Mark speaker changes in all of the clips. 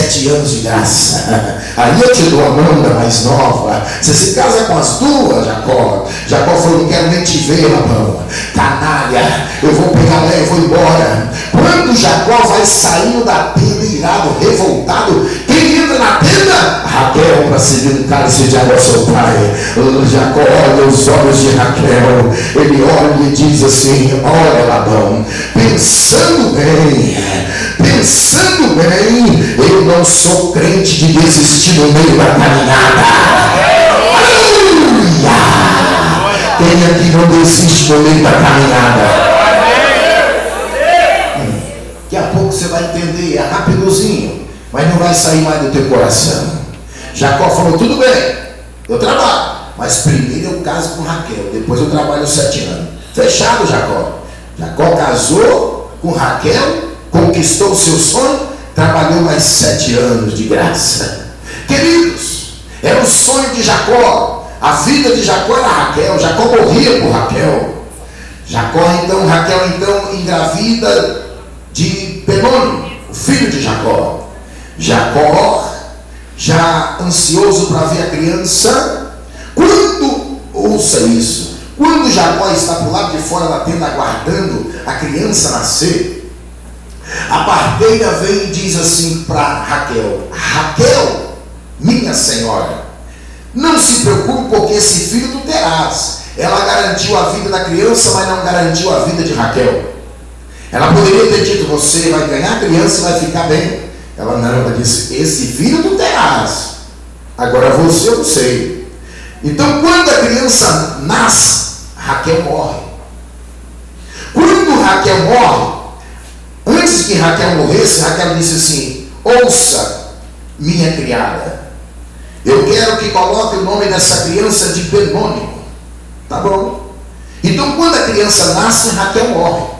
Speaker 1: 7 anos de graça. Aí eu te dou a Amanda mais nova. Você se casa com as duas, Jacó. Jacó falou: não quero nem te ver, Labão. Canalha, eu vou pegar Léa e vou embora. Quando Jacó vai saindo da tenda, irado, revoltado, quem entra na tenda? Raquel, para servir um cálice de água ao seu pai. Jacó olha os olhos de Raquel. Ele olha e diz assim: olha, Labão, pensando bem, eu não sou crente de desistir no meio da caminhada. Aleluia! Quem aqui não desiste no meio da caminhada? Daqui a pouco você vai entender, é rapidozinho, mas não vai sair mais do teu coração. Jacó falou: tudo bem, eu trabalho, mas primeiro eu caso com Raquel, depois eu trabalho 7 anos. Fechado, Jacó. Jacó casou com Raquel, conquistou o seu sonho, trabalhou mais 7 anos de graça. Queridos, era o sonho de Jacó. A vida de Jacó era Raquel. Jacó morria por Raquel. Raquel então engravida de Benoni, o filho de Jacó. Jacó, já ansioso para ver a criança, ouça isso, quando Jacó está por lado de fora da tenda aguardando a criança nascer, a parteira vem e diz assim para Raquel: Raquel, minha senhora, não se preocupe, porque esse filho tu terás. Ela garantiu a vida da criança, mas não garantiu a vida de Raquel. Ela poderia ter dito: você vai ganhar a criança e vai ficar bem. Ela não, ela disse: esse filho tu terás. Agora você eu não sei. Então, quando a criança nasce, Raquel morre. Quando Raquel morre, antes que Raquel morresse, Raquel disse assim: ouça, minha criada, eu quero que coloque o nome dessa criança de Benoni. Tá bom. Então, quando a criança nasce, Raquel morre.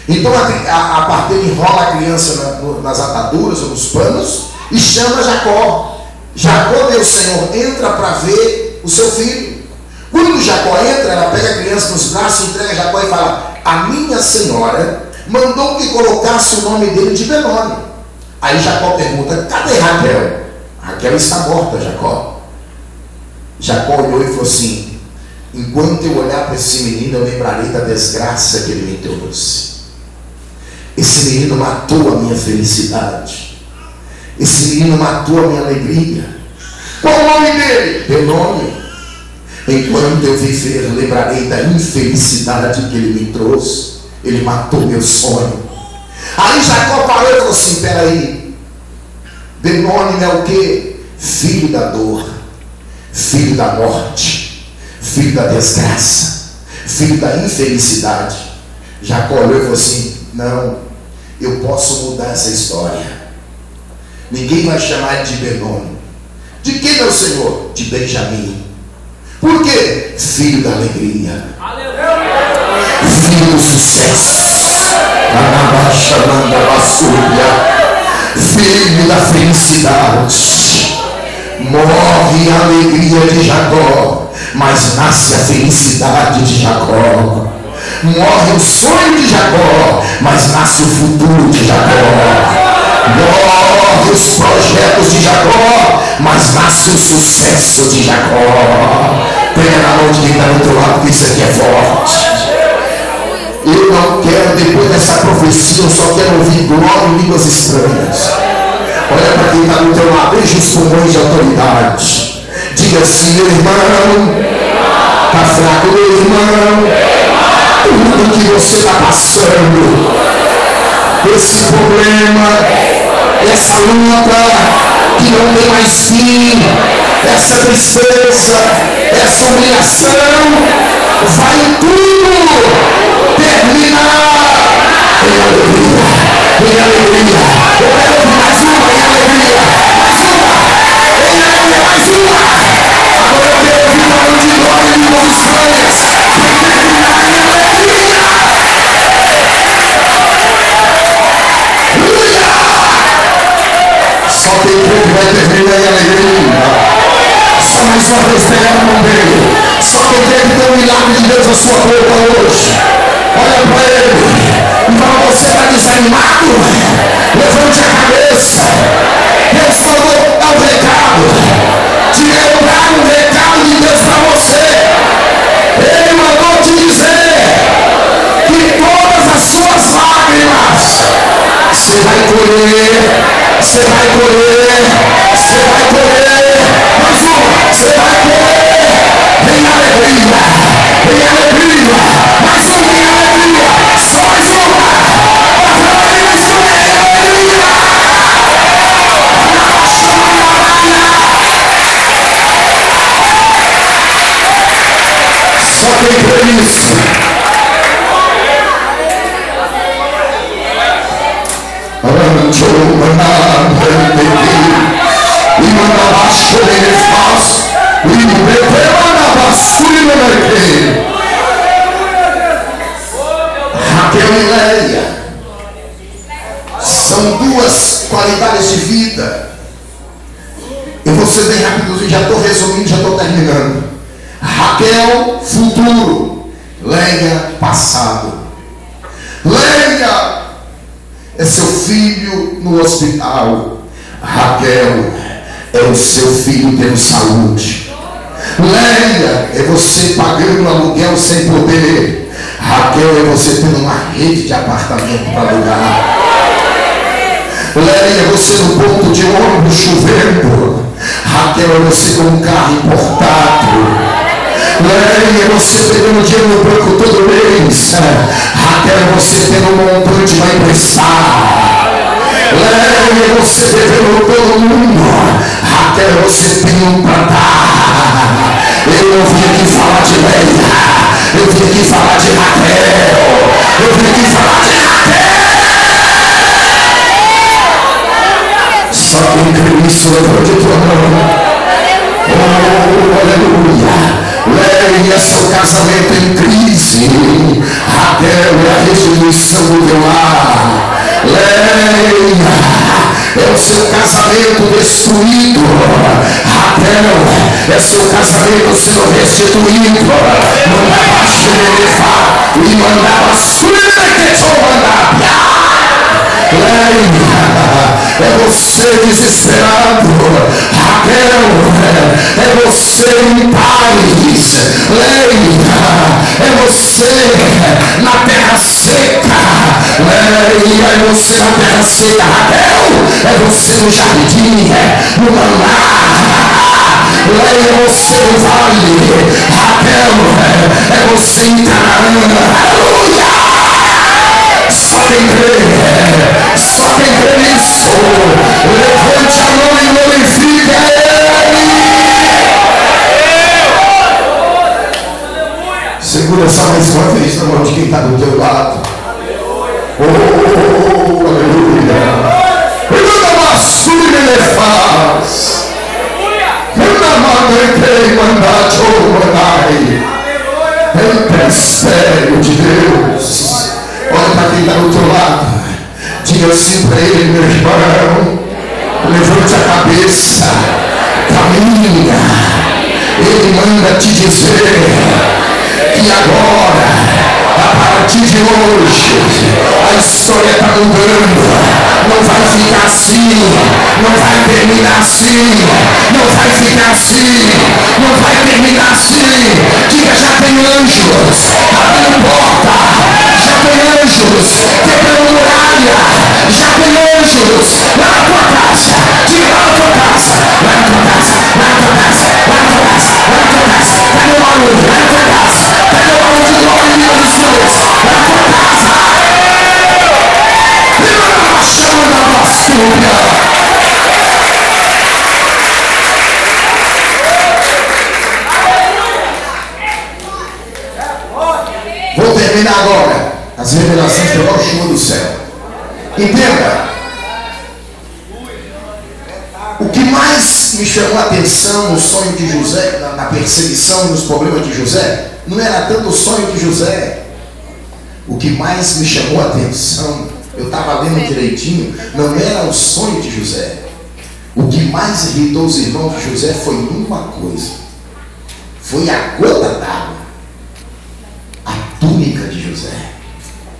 Speaker 1: Então a parteira enrola a criança nas ataduras ou nos panos e chama Jacó. Jacó, meu senhor, entra para ver o seu filho. Quando Jacó entra, ela pega a criança nos braços, entrega a Jacó e fala: a minha senhora mandou que colocasse o nome dele de Benoni. Aí Jacó pergunta: cadê Raquel? Raquel está morta, Jacó. Jacó olhou e falou assim: enquanto eu olhar para esse menino, eu lembrarei da desgraça que ele me trouxe. Esse menino matou a minha felicidade. Esse menino matou a minha alegria. Qual o nome dele? Benoni. Enquanto eu viver, lembrarei da infelicidade que ele me trouxe. Ele matou meu sonho. Aí Jacó parou e falou assim: peraí, Benoni é o que? Filho da dor, filho da morte, filho da desgraça, filho da infelicidade. Jacó olhou e falou assim: não, eu posso mudar essa história. Ninguém vai chamar de Benoni. De quem, meu senhor? De Benjamim. Por quê? Filho da alegria, filho do sucesso, filho da felicidade. Morre a alegria de Jacó, mas nasce a felicidade de Jacó. Morre o sonho de Jacó, mas nasce o futuro de Jacó. Morre os projetos de Jacó, mas nasce o sucesso de Jacó. Pega na mão de quem está do outro lado, porque isso aqui é forte. Eu não quero, depois dessa profecia, eu só quero ouvir glória em línguas estranhas. Olha para quem está do teu lado, veja os pulmões de autoridade. Diga assim: meu irmão, está fraco, meu irmão. Tudo que você está passando, esse problema, essa luta que não tem mais fim, essa tristeza, essa humilhação, vai tudo terminar em alegria, em alegria. Eu quero ouvir mais uma em alegria, mais uma, em alegria, mais uma. Agora eu quero ouvir barulho de glória em línguas estranhas, vai terminar em alegria. Só quem crê que vai terminar em alegria. Só mais uma vez pega a mão dele. Só quem crê que tem um milagre de Deus na sua boca hoje. Olha para ele. E para você está desanimado, levante a cabeça. Você vai colher. Você vai colher. Mais uma. Você vai colher. Vem alegria. Vem alegria. Mais uma. Vem alegria. Só mais uma. Só quem crê nisso. Raquel e Léia são duas qualidades de vida. Eu vou ser bem rápido, já estou resumindo, já estou terminando. Raquel, futuro. Léia, passado. Léia é seu filho no hospital. Raquel é o seu filho tendo saúde. Léia é você pagando aluguel sem poder. Raquel é você tendo uma rede de apartamento para alugar. Léia é você no ponto de ônibus chovendo. Raquel é você com um carro importado. Léia é você pegando dinheiro no banco todo mês. Raquel é você tendo um montante para emprestar. Léia é você devendo todo mundo. Raquel é você tendo para dar. Eu não vim aqui falar de Léia. Eu vim aqui falar de Raquel. Eu vim aqui falar de Raquel. Só quem crê nisso, levante tua mão. Oh, aleluia. Léia, seu casamento em crise. Raquel é a restituição do teu lar. Léia é o seu casamento destruído. Raquel é seu casamento sendo restituído. Mandava xerefa e mandava suíra que te mandava. Léia é você desesperado. Raquel é você em paz. Léia é você na terra seca. Léia é você na terra seca. Raquel é você no jardim, no maná. Léia é você no vale. Raquel é você em Canaã. Aleluia! Só quem crê, só quem crê nisso, levante a mão e glorifique a Ele. Segura só mais uma vez na mão de quem está do teu lado. Oh, aleluia. Cuida mais tudo que ele faz. Cuida mais de quem mandar te mandar. É o mistério de Deus. Olha para quem está do outro lado. Diga assim para ele, meu irmão. Levante a cabeça. Caminha. Ele manda te dizer que agora, a partir de hoje, a história está mudando. Não vai ficar assim. Não vai terminar assim. Não vai ficar assim. Não vai terminar assim. Diga, já tem anjos abrindo porta. Já tem anjos quebrando muralha. Já tem anjos lá na tua casa. Diga, lá na tua casa. Lá na tua casa. Lá na tua casa. Lá na tua casa. Lá na tua casa. Pega o barulho. Lá na tua casa. Pega o barulho de glória e de Deus. Lá na tua casa. Viva a chama da bastúria. Vou terminar agora. As revelações pegaram chuva do céu. Entenda. O que mais me chamou a atenção no sonho de José, na perseguição e nos problemas de José, não era tanto o sonho de José. O que mais me chamou a atenção, eu estava lendo direitinho, não era o sonho de José. O que mais irritou os irmãos de José foi uma coisa. Foi a gota d'água. A túnica de José.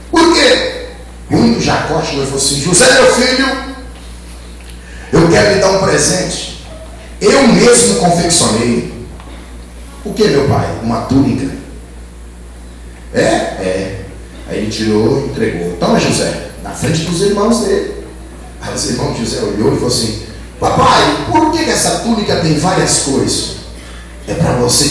Speaker 1: Por quê? Quando Jacó chegou e falou assim: José, meu filho, eu quero lhe dar um presente. Eu mesmo confeccionei. O que, meu pai? Uma túnica. Aí ele tirou e entregou. Toma, José, na frente dos irmãos dele. Aí o irmão José olhou e falou assim: papai, por que essa túnica tem várias cores? É para você